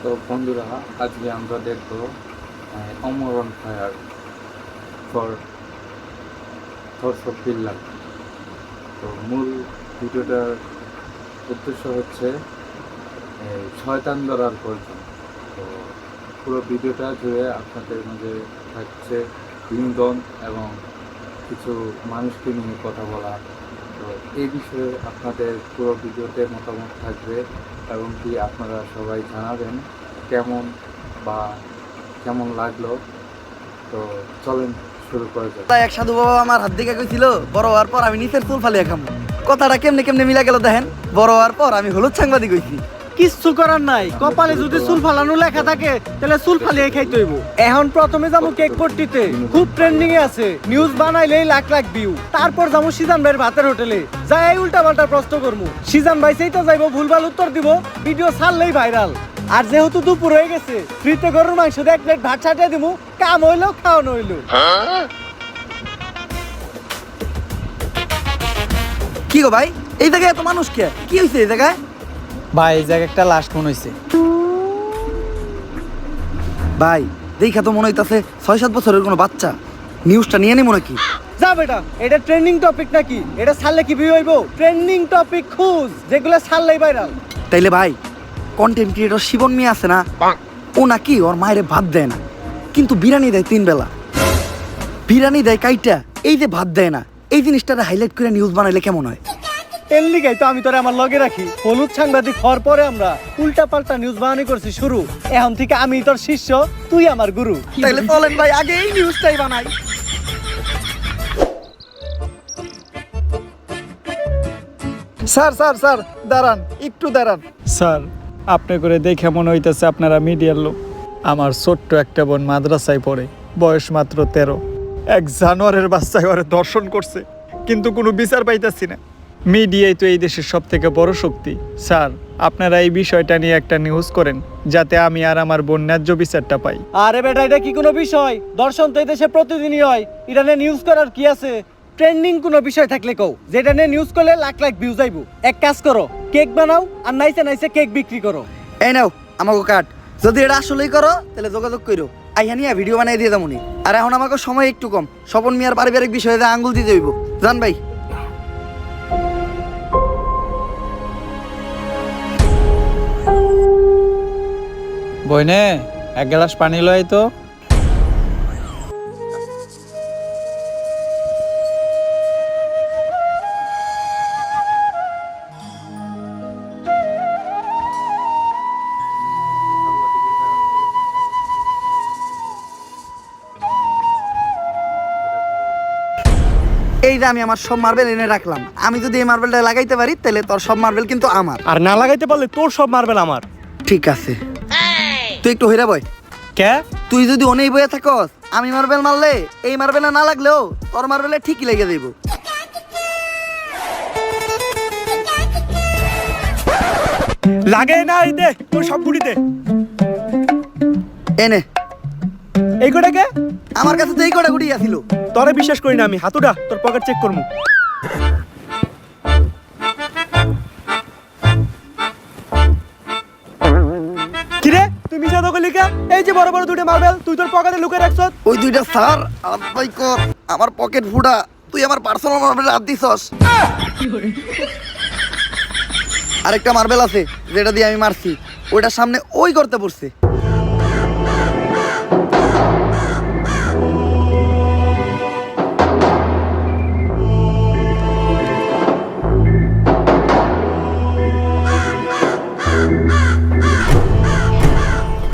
তো বন্ধুরা, আজকে আমরা দেখব Amar on fire for thoughts of Finland. তো মূল ভিডিওটার উদ্দেশ্য হচ্ছে শয়তান ধরার প্রয়োজন। তো পুরো ভিডিওটা জুড়ে আপনাদের মাঝে থাকছে বিনোদন এবং কিছু মানুষকে নিয়ে কথা বলা। তো এই বিষয়ে আপনাদের পুরো ভিডিওতে মতামত থাকবে এবং কি আপনারা সবাই জানাবেন কেমন লাগলো। তো চলেন শুরু করা যাক। এক সাধু বাবা আমার হাত দিকে কইছিল বড় হওয়ার পর আমি নিচের চুল ফালিয়ে খামো। কথাটা কেমনে কেমনে মিলা গেল দেখেন। বড় হওয়ার পর আমি হলুদ সাংবাদিক হইছি। কিচ্ছু করার নাই, কপালে যদি চুল ফালানো লেখা থাকে তাহলে চুল ফালিয়ে খাইতে হইব। এখন প্রথমে যাবো কেক পট্টিতে, খুব ট্রেন্ডিং এ আছে, নিউজ বানাইলেই লাখ লাখ ভিউ। তারপর যাবো সিজান ভাইয়ের ভাতের হোটেলে, যাই উল্টা পাল্টা প্রশ্ন করবো। সিজান ভাই সেইটা যাইবো, ভুলভাল উত্তর দিব, ভিডিও ছাড়লেই ভাইরাল। আর যেহেতু দুপুর হয়ে গেছে, ফ্রিতে গরুর মাংস দিয়ে 1 প্লেট ভাত ছাটিয়ে দিব, কাম হইলো খাওয়ানো হইলো। কি গো ভাই, এই জায়গায় এত মানুষ কে? কি হইছে এই জায়গায়? ভাই এই জায়গায় একটা লাশ মনে হইছে। ভাই দেখা তো মনে হইতাছে 6-7 বছরের কোনো বাচ্চা। নিউজটা নিয়ে নেবো নাকি? যা বেটা, এটা ট্রেন্ডিং টপিক নাকি? এটা ছাড়লে কি ভিউ হইব? ট্রেন্ডিং টপিক খুঁজ, যেগুলো ছাড়লেই ভাইরাল। তাইলে ভাই, কন্টেন্ট ক্রিয়েটর শিবন মিয়া আছে না, ও নাকি ওর মায়ের ভাত দেয় না, কিন্তু বিরিয়ানি দেয় 3 বেলা। বিরিয়ানি দেয় কাইটা, এই যে ভাত দেয় না, এই জিনিসটারে হাইলাইট করে নিউজ বানাইলে কেমন হয়? এর লিগাই তো আমি তোরে আমার লগে রাখি। হলুদ সাংবাদিক হওয়ার পরে আমরা উল্টা পাল্টা নিউজ বানানি করছি শুরু। এখন থেকে আমি তোর শিষ্য, তুই আমার গুরু। তাইলে চলেন ভাই, আগে এই নিউজটাই বানাই। স্যার স্যার স্যার দাঁড়ান, একটু দাঁড়ান। স্যার, আপনি করে দেখে মনে হইতেছে আপনারা মিডিয়ার লোক। আমার ছোট্ট একটা বোন মাদ্রাসায় পড়ে, বয়স মাত্র 13। এক জানোয়ারের বাচ্চায় ওরে দর্শন করছে, কিন্তু কোনো বিচার পাইতাছি না। মিডিয়াই তো এই দেশের সব থেকে বড় শক্তি। স্যার, আপনারা এই বিষয়টা নিয়ে একটা নিউজ করেন, যাতে আমি আর আমার বোন ন্যায্য বিচারটা পাই। আরে বেটা, এটা কি কোনো বিষয়? দর্শন তো এই দেশে প্রতিদিনই হয়, এটা নিয়ে নিউজ করার কি আছে? ট্রেন্ডিং কোনো বিষয় থাকলে কও, যেটা নিয়ে নিউজ করলে লাখ লাখ ভিউজ আইবো। এক কাজ করো, কেক বানাও আর নাইসে নাইসে কেক বিক্রি করো। এই নাও আমাকে কাট। যদি এটা আসলেই করো তাহলে যোগাযোগ করো, আইয়া নিয়ে ভিডিও বানাই দিয়ে যাবনি। আর এখন আমাকে সময় একটু কম, স্বপন মিয়ার পারিবারিক বিষয়ে যা আঙ্গুল দিতে হইব। জান ভাই, বইনে এক গ্লাস পানি লয় তো। এই যে আমি আমার সব মার্বেল এনে রাখলাম, আমি যদি এই মার্বেলটা লাগাইতে পারি তাহলে তোর সব মার্বেল কিন্তু আমার। আর না লাগাইতে পারলে তোর সব মারবেল আমার। ঠিক আছে, তুই একটু হইরা বয়। কে? তুই যদি অনেক বইয়া থাকস, আমি মার্বেল মারলে এই মার্বেলে না লাগলেও তোর মার্বেলে ঠিকই লেগে যাইব। লাগে না, এই দে তোর সব গুড়িতে। এনে এই গোটাকে আমার কাছে তো এই কটা গুটি আছিল। তোরে বিশ্বাস করি না আমি। হাতুড়া, তোর পকেট চেক করমু। কিরে তুই মিছা তো কইলি কে? এই যে বড় বড় দুটো মার্বেল তুই তোর পকেটে লুকিয়ে রাখছস। ওই দুইটা স্যার আলাই কর, আমার পকেট ফুটা। তুই আমার পার্সোনাল মার্বেল হাত দিছস। আরেকটা মার্বেল আছে যেটা দিয়ে আমি মারছি, ওইটার সামনে ওই করতে পড়ছে।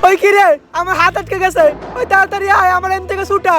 ওই কিরে, আমার হাত আটকে গেছে। ওই তাড়াতাড়ি আয়, আমার এখান থেকে ছুটা।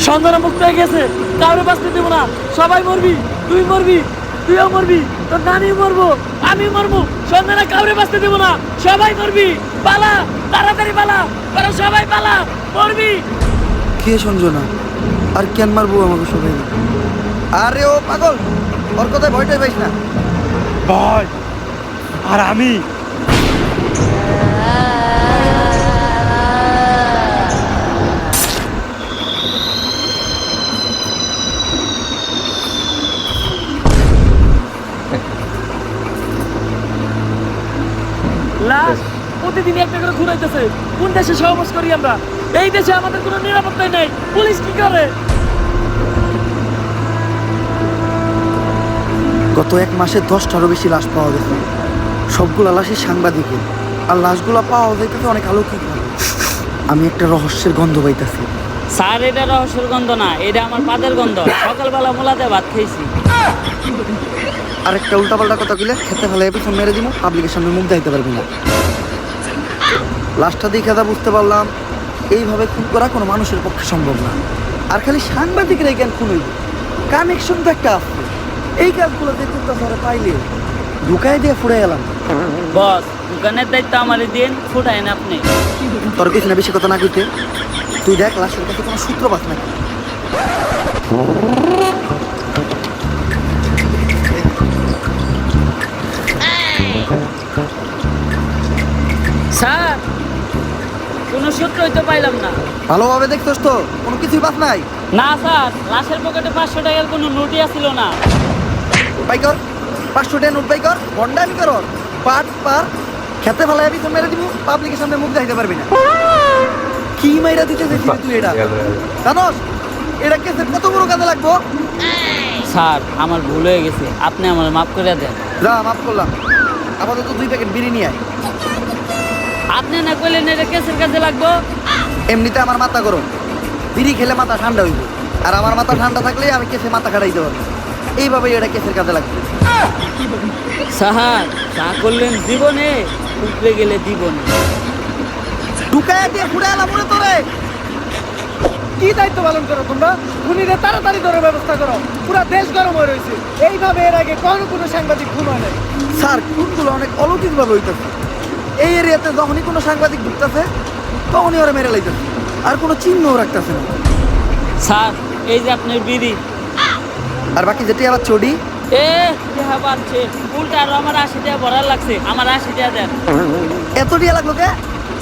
সন্ধানা মুক্ত হয়ে গেছে, কাউরে বাঁচতে দেবো না। সবাই মরবি, তুই মরবি, তুইও মরবি, তোর নানি মরবো, আমি মরবো। সন্ধানা কাউরে বাঁচতে দেবো না, সবাই মরবি। পালা, তাড়াতাড়ি পালা, তোরা সবাই পালা, মরবি। কে সঞ্জনা আর কেন মারবো আমাকে সবাই? আরে ও পাগল, ওর কথায় ভয়টাই পাইস না। ভয় আর আমি লাশ প্রতিদিন একটা করে ঘুরাইতেছে। কোন দেশে সহবাস করি আমরা? এই দেশে আমাদের কোনো নিরাপত্তাই নেই। পুলিশ কি করে? গত 1 মাসে 10টারও বেশি লাশ পাওয়া গেছে। সবগুলা লাশই সাংবাদিকের, আর লাশগুলা পাওয়া যাইতেছে অনেক অলৌকিক ভাবে। আমি একটা রহস্যের গন্ধ পাইতেছি। স্যার এটা রহস্যের গন্ধ না, এটা আমার পাদের গন্ধ। সকালবেলা মোলাতে ভাত খাইছি। আরেকটা উল্টাপাল্টা কথা কইলে খেতে ফেলে পিছন মেরে দিব, পাবলিকের সামনে মুখ দেখাইতে পারবি না। লাশটা দেখে যা বুঝতে পারলাম, এইভাবে খুন করা কোনো মানুষের পক্ষে সম্ভব না। আর খালি সাংবাদিকরাই কেন খুন হইব? কানেকশন তো একটা আছে। এই কাজগুলো দেখতে তো ধরে পাইলে ঢুকাই দিয়ে ফুড়ে গেলাম। বস, দোকানের দায়িত্ব আমারই দিন, ফুটাইন আপনি। তোর কিছু না বেশি কথা না কইতে, তুই দেখ লাশের কাছে কোনো সূত্র পাস নাকি। স্যার, কোনো সূত্রই তো পাইলাম না। ভালোভাবে দেখছোস তো? কোনো কিছুই পাস নাই? না স্যার, লাশের পকেটে 500 টাকার কোনো নোটই আসছিল না। বাই কর, 500 টাকা নোট বাই কর, বন্ডামি কর, পাট পার খেতে ফেলায় পিছন মেরে দিব, পাবলিকের সামনে মুখ দেখাইতে পারবি না। কি মাইরা দিতে চাইছিস তুই এটা? জানোস এটা কেসের কত বড় কাজে লাগবো? স্যার, আমার ভুল হয়ে গেছে, আপনি আমার মাফ করে দেন। যা, মাফ করলাম। আপাতত 2 প্যাকেট বিড়ি নিয়ে আয়। আপনি না কইলেন এটা কেসের কাজে লাগবো? এমনিতে আমার মাথা গরম, বিড়ি খেলে মাথা ঠান্ডা হইব, আর আমার মাথা ঠান্ডা থাকলে আমি কেসে মাথা খাটাইতে পারবো। এইভাবেই এটা কেসের কাজে লাগবে। স্যার, যা করলেন জীবনে, উপরে গেলে জীবনে। ঢুকাইয়া দিয়ে ফুড়ে এলাম মনে তোরে। কি দায়িত্ব পালন করো তোমরা? খুনিদের তাড়াতাড়ি ধরে ব্যবস্থা করো। পুরো দেশ গরম হয়ে রয়েছে। এইভাবে এর আগে কোনো সাংবাদিক খুন হয় নাই। স্যার, খুনগুলো অনেক অলৌকিকভাবে হইতেছে। এই এরিয়াতে যখনই কোনো সাংবাদিক ঢুকতেছে তখনই ওরা মেরে লাইতেছে, আর কোনো চিহ্নও রাখতেছে না। স্যার, এই যে আপনার বিড়ি। আর বাকি যেটি আবার চড়ি, দেহা বাড়ছে উল্টা, আরো আমার 80 টাকা ভরার লাগছে। আমার 80 টাকা দেন। এত টিয়া লাগলো কে?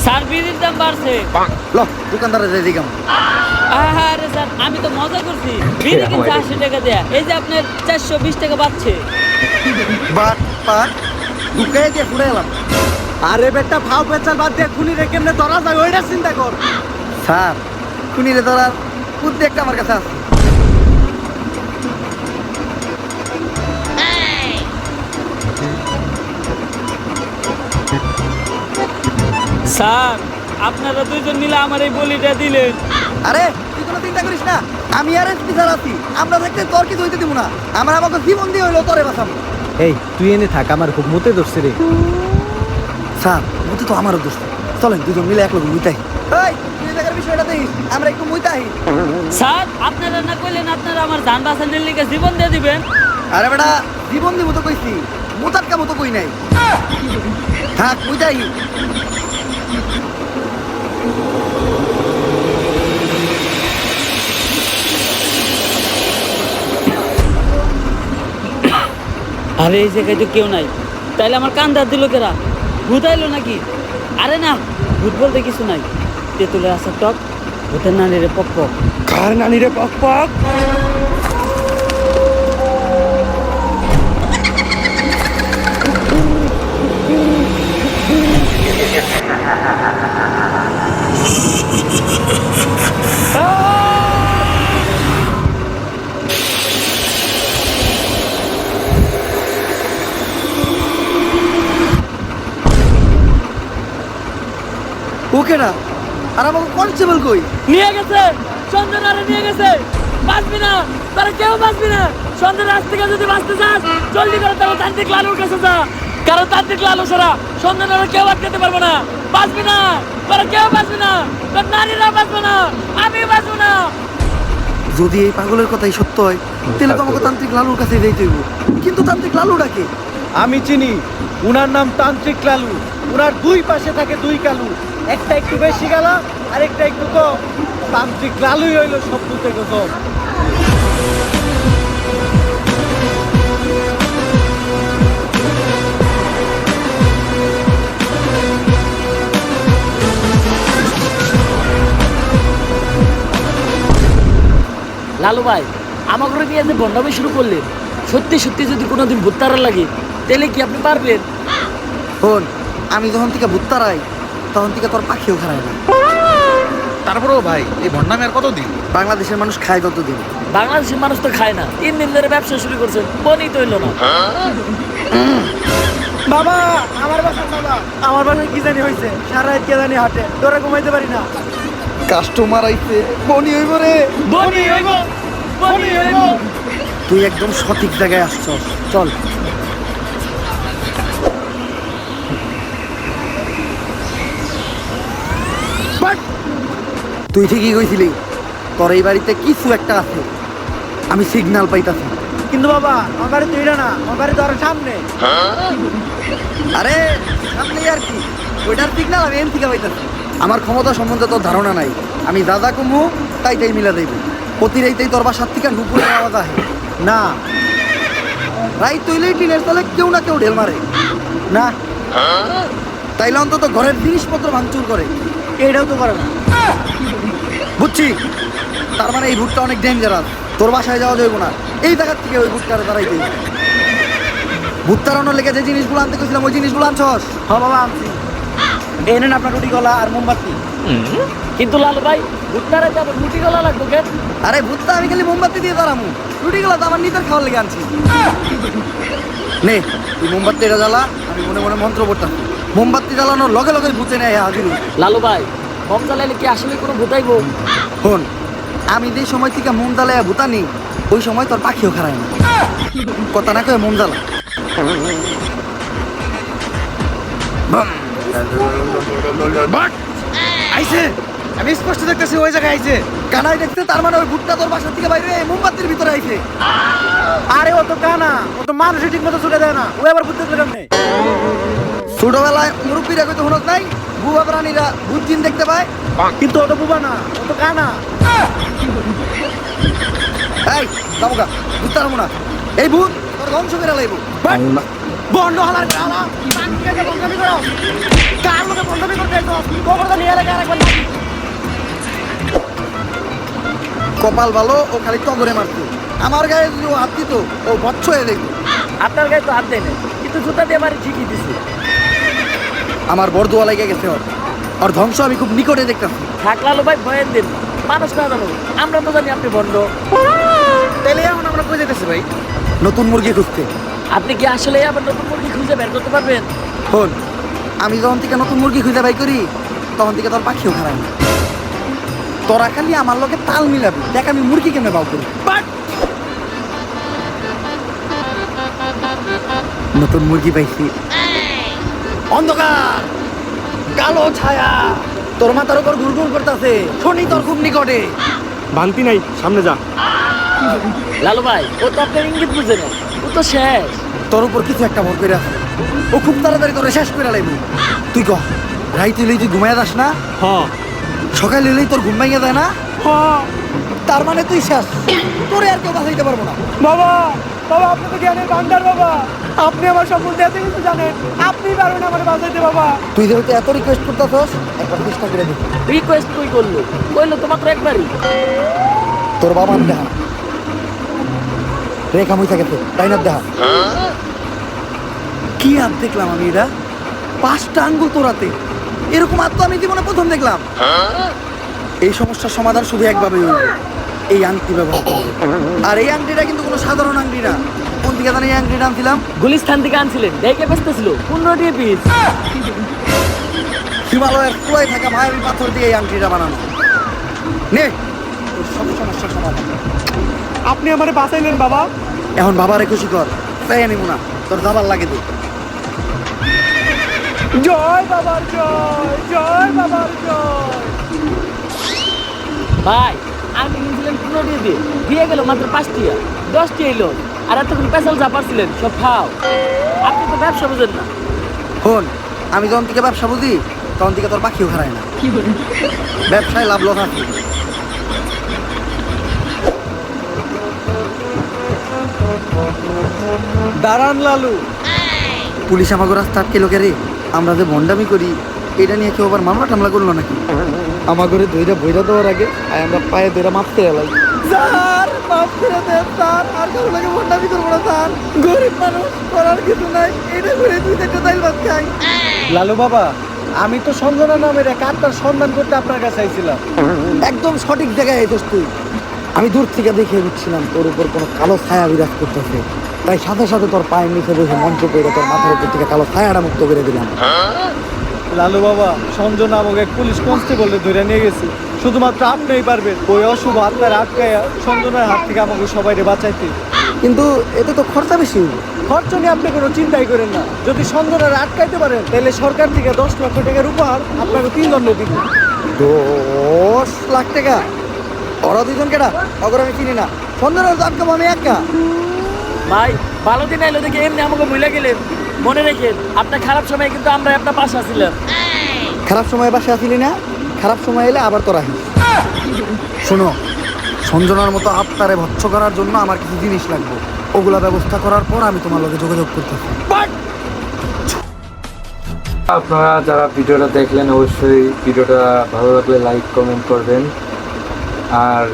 স্যার, বিড়ির দাম বাড়ছে। ল, দোকানদারে যাই দিগাম। আরে স্যার, আমি তো মজা করছি। বিড়ি কিন্তু 80 টাকা দেয়া, এই যে আপনার 420 টাকা বাড়ছে। বাট পাট ঢুকাইয়া দিয়ে ফুড়ে এলাম। আরে বেটা, ভাও পেঁচাল বাদ দিয়ে খুনিরে কেমনে ধরা যায় ওইটা চিন্তা কর। স্যার, খুনিরে ধরার বুদ্ধি একটা আমার কাছে আছে। স্যার, আপনারা দুইজন মিলে আমার এই বলিটা দিলেন। আরে তুই কোনো চিন্তা করিস না, আমি আর এসপি স্যার আছি। আমরা দেখতে তোর কিছু হইতে দিব না। আমরা আমাকে জীবন দিয়ে হইলো তোরে বাঁচাবো। এই তুই এনে থাক, আমার খুব মতে ধরছে রে। স্যার, মতে তো আমারও দোষ। চলেন দুজন মিলে এক লোক মুইতাই। এই তুই দেখার বিষয়টা দেখিস, আমরা একটু মুইতাই। স্যার, আপনারা না কইলেন আপনারা আমার জান বাঁচানোর লিগে জীবন দিয়ে দিবেন। আরে বেটা, জীবন দিব তো কইছি, মোতাটকা মতো কই নাই। থাক মুইতাই। আরে এই জায়গায় তো কেউ নাই, তাইলে আমার কান্দার দিল কেরা? ভূত আইলো নাকি? আরে না, ভূত বলতে কিছু নাই। তেঁতুলের আসার টক, ভূতের নানিরে পক পক। কার নানি রে পক পক? ওকে না, আর আমাকে কনস্টেবল কই? নিয়ে গেছে, সঞ্জনারে নিয়ে গেছে। বাঁচবি না, তারা কেউ বাঁচবি না। সঞ্জনার রাত থেকে যদি বাঁচতে চাস, জলদি করে তারা তান্ত্রিক লালুর কাছে যা। কারণ তান্ত্রিক লালু ছাড়া সঞ্জনারা কেউ আটকাতে পারবে না। বাঁচবি না, তারা কেউ বাঁচবি না। তোর নারীরা বাঁচবে না, আমি বাঁচবো না। যদি এই পাগলের কথাই সত্য হয়, তাহলে তো আমাকে তান্ত্রিক লালুর কাছে যাইতে হইব। কিন্তু তান্ত্রিক লালু ডাকে। আমি চিনি, উনার নাম তান্ত্রিক লালু। উনার 2 পাশে থাকে 2 কালু, একটা একটু বেশি গালা আর একটা একটু কম। তান্ত্রিক লালুই হইল সব থেকে কম। লালু ভাই আমার ঘরে নিয়ে যে বন্ডামি শুরু করলেন, সত্যি সত্যি যদি কোনোদিন ভুত্তারা লাগে তাহলে কি আপনি পারবেন? শোন, আমি যখন থেকে ভুত্তারাই তখন থেকে তোর পাখিও খারায় না। তারপরেও ভাই এই ভণ্ডামি আর কতদিন? বাংলাদেশের মানুষ খায় ততদিন। বাংলাদেশের মানুষ তো খায় না, 3 দিন ধরে ব্যবসা শুরু করছেন, বনি তো হইলো না। বাবা আমার বাসায় বাবা, আমার বাসায় কি জানি হয়েছে, সারা রাত কে জানি হাটে, তোরা ঘুমাইতে পারি না। কাস্টমার আইছে, বনি হইব রে। বনি হইব, বনি হইব। তুই একদম সঠিক জায়গায় আসছস, চল। তুই ঠিকই কইছিলি, তোর এই বাড়িতে কিছু একটা আছে, আমি সিগন্যাল পাইতাছি। কিন্তু বাবা আমার বাড়ি তো এটা না, আমার বাড়ি তো আরো সামনে। আরে সামনে আর কি, ওইটার সিগন্যাল আমি এন থেকে পাইতাছি। আমার ক্ষমতা সম্বন্ধে তোর ধারণা নাই, আমি দাদা কমু তাই মিলা দেব। প্রতি রাইতেই তোর বাসার থেকে নুপুরের আওয়াজ আহে না রাইত তৈলেই টিনের তলে কেউ না কেউ ঢেল মারে না, তাইলে অন্তত ঘরের জিনিসপত্র ভাঙচুর করে। এটাও তো করে না। বুঝছি, তার মানে এই ভুটটা অনেক ডেঞ্জারাস, তোর বাসায় যাওয়া যাবে না। এই জায়গার থেকে ওই ভুট্টারে দাঁড়াইতে ভুট তাড়ানোর লেগে যে জিনিসগুলো আনতে গেছিলাম ওই জিনিসগুলো আনছস? হ্যাঁ বাবা আনছি, এই নেন আপনার রুটি কলা আর মোমবাতি। কিন্তু লালু ভাই ভুট্টারে তো আবার রুটি গলা লাগবে কেন? আরে ভুট্টা আমি খালি মোমবাতি দিয়ে দাঁড়ামু, রুটিগুলো তো আমার নিজের খাওয়ার লেগে আনছি। নে তুই মোমবাতি এটা জ্বালা, আমি মনে মনে মন্ত্র পড়তাম। মোমবাতি জ্বালানোর লগে লগে ভূতে নেয় হাজির। লালু ভাই কম জ্বালাইলে কি আসলে কোনো ভুতাইবো? শোন, আমি যে সময় থেকে মোম জ্বালাইয়া ভুতানি ওই সময় তোর পাখিও খারায় না। কথা না কয়ে মোম জ্বালা। আইছে, আমি স্পষ্ট দেখতেছি ওই জায়গায় আইছে। কানাই দেখতে, তার মানে ওই ভুট্টা তোর বাসার থেকে বাইরে মোমবাতির ভিতরে আইছে। আরে ও তো কানা, ও তো মানুষের ঠিক মতো ছুটে দেয় না, ও আবার বুঝতে পেলাম নেই। ছোটবেলায় মুরব্বীরা কইতো হনত নাই, বুবা প্রাণীরা ভূত জিন দেখতে পায়। কিন্তু ও তো বুবা না, ও তো কানা। এই দামুকা ভূত তাড়াবো না, এই ভূত তোর ধ্বংস করে লাইবো। বন্ধ হালার কালা, বাকিটাকে বন্ধমি করো। কার লোকে বন্ধমি করতে এসো, গোবরটা নিয়ে এলে কার একবার নাকি। কপাল ভালো, ও খালি টগরে মারতো। আমার গায়ে যদি ও হাত দিত ও বচ্ছ হয়ে দেখতো। আপনার গায়ে তো হাত দেয় না, কিন্তু জুতা দিয়ে বাড়ি ঠিকই দিছে। আমার বরদোয়া লেগে গেছে ওর, ওর ধ্বংস আমি খুব নিকটে দেখতাম। থাক লালু ভাই ভয়ের দিন না। মানুষ না জানো, আমরা তো জানি আপনি বন্ড। তাইলে এখন আমরা কই যেতেছি ভাই? নতুন মুরগি খুঁজতে। আপনি কি আসলে আবার নতুন মুরগি খুঁজে বের করতে পারবেন? শোন, আমি যখন থেকে নতুন মুরগি খুঁজে বাই করি তখন থেকে তোর পাখিও খারায় না। তোরা খালি আমার লোকে তাল মিলাবি, দেখ আমি মুরগি কেমনে বাউ করি। নতুন মুরগি পাইছি। অন্ধকার, কালো ছায়া তোর মাথার উপর ঘুরঘুর করতেছে, শনি তোর খুব নিকটে। ভান্তি নাই, সামনে যা। লালু ভাই ও তো আপনার ইঙ্গিত বুঝে না, ও তো শেষ। তোর উপর কিছু একটা ভর করে আছে, ও খুব তাড়াতাড়ি তোরে শেষ করে লাইব। তুই কহ রাইতে হইলেই তুই ঘুমাইয়া যাস না, হ্যাঁ সকালে হইলেই তোর ঘুম ভাঙিয়া যায় না, হ্যাঁ। তার মানে তুই শেষ, তোরে আর কেউ বাঁচাইতে পারবো না। বাবা, বাবা আপনি তো জ্ঞানের ভান্ডার বাবা, আপনি আমার সম্বন্ধে এত কিছু জানেন, আপনি পারবেন আমার বাঁচাইতে বাবা। তুই যেহেতু এত রিকোয়েস্ট করতেছস একবার চেষ্টা করে দেখ। রিকোয়েস্ট কই করলো? কইলো তো মাত্র একবারই। তোর বাবার দেখা রেখা মুই থাকেছে তাই না, দেখা কি হাত দেখলাম আমি, এটা 5টা আঙ্গুল তোরাতে, এরকম হাত তো আমি জীবনে প্রথম দেখলাম। এই সমস্যার সমাধান শুধু একভাবে হইল, এই আংটি ব্যবহার করবে। আর এই আংটিটা কিন্তু কোনো সাধারণ আংটি না। কোন থেকে জানি এই আংটিটা আনছিলাম? গুলিস্তান থেকে আনছিলেন, দেখে বেচতেছিল 15 টাকা পিস। হিমালয়ের কুলায় থাকা মায়াবী পাথর দিয়ে এই আংটিটা বানানো। নে তোর সব সমস্যার সমাধান। আপনি আমারে বাঁচাইলেন বাবা। এখন বাবারে খুশি কর, তাই আনিব না, তোর দাবার লাগে দে। জয় বাবার জয়, জয় বাবার জয়। ভাই আমি নিয়েছিলেন 15 টাকা দিয়ে, দিয়ে গেল মাত্র 5 টাকা, 10 টাকা এলো। আর এতক্ষণ পেশাল যা পারছিলেন সব খাও। আপনি তো ব্যবসা বুঝেন না। শোন, আমি যখন থেকে ব্যবসা বুঝি তখন থেকে তোর পাখিও খারায় না। ব্যবসায় লাভ লস আছে। দাঁড়ান লালু। পুলিশ আমাকে রাস্তা আটকে লোকে রে, আমরা যে ভণ্ডামি করি এটা নিয়ে কেউ আবার মামলা টামলা করলো নাকি? আমার ঘরে দইটা বইটা দেওয়ার আগে আর আমরা পায়ে দইটা মাপতে এলাই। স্যার মাফ করে দেন স্যার, আর কারো লাগে ভণ্ডামি করবো না স্যার। গরিব মানুষ, করার কিছু নাই, এটা করে 2-4টা ডাইল ভাত খাই। লালু বাবা, আমি তো সঞ্জনা নামের এক আত্মার সন্ধান করতে আপনার কাছে আইছিলাম। একদম সঠিক জায়গায় আইছিস তুই। আমি দূর থেকে দেখে বুঝছিলাম তোর উপর কোনো কালো ছায়া বিরাজ করতেছে, তাই সাথে সাথে তোর পায়ের নিচে বসে মন্ত্র করে তোর মাথার উপর থেকে কালো ছায়াটা মুক্ত করে দিলাম। লালু বাবা, সঞ্জনা আমাকে এক পুলিশ কনস্টেবলে ধরে নিয়ে গেছি। শুধুমাত্র আপনিই পারবেন ওই অশুভ আত্মার আটকাইয়া সঞ্জনার হাত থেকে আমাকে সবাইকে বাঁচাইতে। কিন্তু এতে তো খরচা বেশি হইব। খরচ নিয়ে আপনি কোনো চিন্তাই করেন না। যদি সঞ্জনার আটকাইতে পারেন তাহলে সরকার থেকে 10 লক্ষ টাকার উপহার আপনাকে 3 দণ্ড দিব। 10 লাখ টাকা? ওরা দুজন কেটা? অগর আমি চিনি না। সন্ধ্যার আটকাবো আমি একা? ভাই ভালো দিন আইলো দেখে এমনি আমাকে ভুলে গেলেন। মনে রেখেন আপনার খারাপ সময় কিন্তু আমরা আপনার পাশে আছিলাম। খারাপ সময় বাসে আসিলি না, খারাপ সময় এলে আবার তোরা আহিস। শোনো, সঞ্জনার মতো আত্মারে ভৎস করার জন্য আমার কিছু জিনিস লাগবে, ওগুলা ব্যবস্থা করার পর আমি তোমার লগে যোগাযোগ করতেছি। আপনারা যারা ভিডিওটা দেখলেন অবশ্যই ভিডিওটা ভালো লাগলে লাইক কমেন্ট করবেন, আর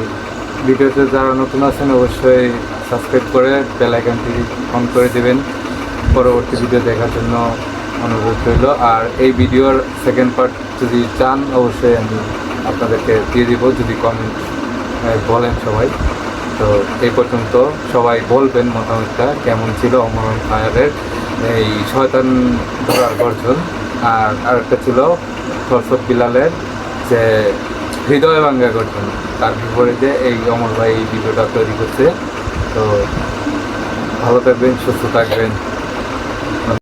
ভিডিওতে যারা নতুন আছেন অবশ্যই সাবস্ক্রাইব করে বেল আইকনটি অন করে দেবেন পরবর্তী ভিডিও দেখার জন্য অনুরোধ রইল। আর এই ভিডিওর সেকেন্ড পার্ট যদি চান অবশ্যই আমি আপনাদেরকে দিয়ে দিব, যদি কমেন্ট বলেন সবাই। তো এই পর্যন্ত সবাই বলবেন মতামতটা কেমন ছিল অমরণ ফায়ারের এই শয়তান ধরার গর্জন, আর আরেকটা ছিল থরসব বিলালের যে হৃদয় ভাঙ্গা গর্জন। তার বিপরীতে এই অমর ভাই এই ভিডিওটা তৈরি করছে। তো ভালো থাকবেন, সুস্থ থাকবেন।